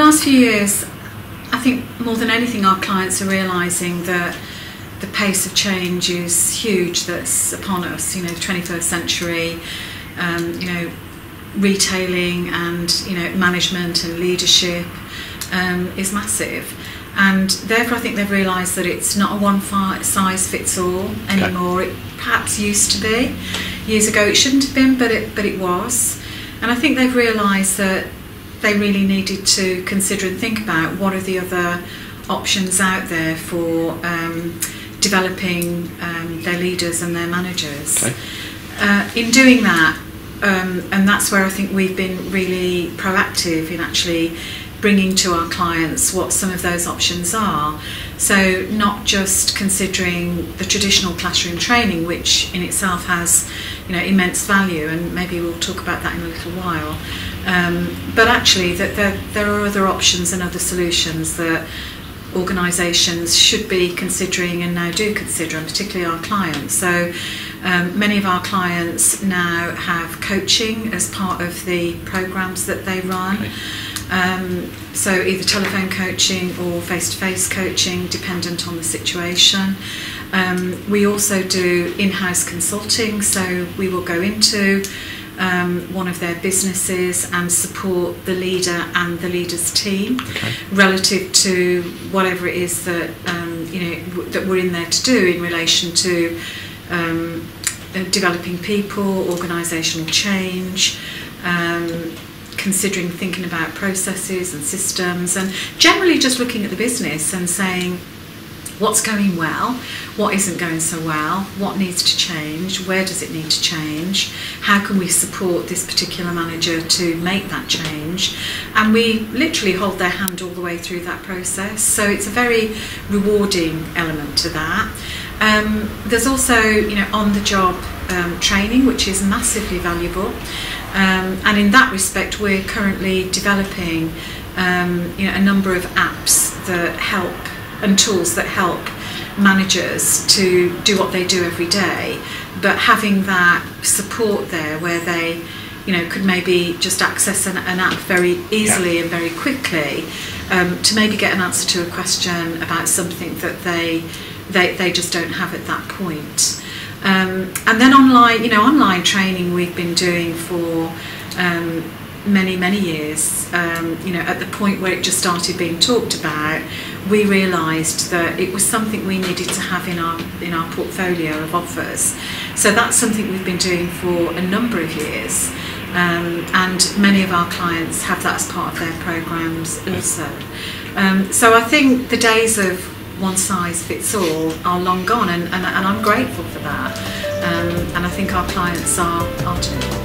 last few years, I think more than anything our clients are realising that the pace of change is huge that's upon us. You know, the 21st century, you know, retailing and, you know, management and leadership is massive. And therefore I think they've realised that it's not a one-size-fits-all anymore. It perhaps used to be. Years ago it shouldn't have been, but it was. And I think they've realised that they really needed to consider and think about what are the other options out there for developing their leaders and their managers. Okay. In doing that, and that's where I think we've been really proactive in actually bringing to our clients what some of those options are. So not just considering the traditional classroom training, which in itself has, you know, immense value, and maybe we'll talk about that in a little while, but actually that there are other options and other solutions that organisations should be considering and now do consider, and particularly our clients. So many of our clients now have coaching as part of the programmes that they run. Okay. So either telephone coaching or face-to-face coaching, dependent on the situation. We also do in-house consulting, so we will go into one of their businesses and support the leader and the leader's team, okay, relative to whatever it is that you know, that we're in there to do in relation to developing people, organisational change, considering thinking about processes and systems, and generally just looking at the business and saying what's going well, what isn't going so well, what needs to change, where does it need to change, how can we support this particular manager to make that change. And we literally hold their hand all the way through that process, so it's a very rewarding element to that. There's also, you know, on-the-job training, which is massively valuable, and in that respect we're currently developing you know, a number of apps that help, and tools that help managers to do what they do every day, but having that support there where they, you know, could maybe just access an app very easily, yeah, and very quickly to maybe get an answer to a question about something that they just don't have at that point. And then online, you know, online training we've been doing for many years. You know, at the point where it just started being talked about, we realised that it was something we needed to have in our portfolio of offers. So that's something we've been doing for a number of years, and many of our clients have that as part of their programmes also. So I think the days of one size fits all are long gone, and I'm grateful for that, and I think our clients are too.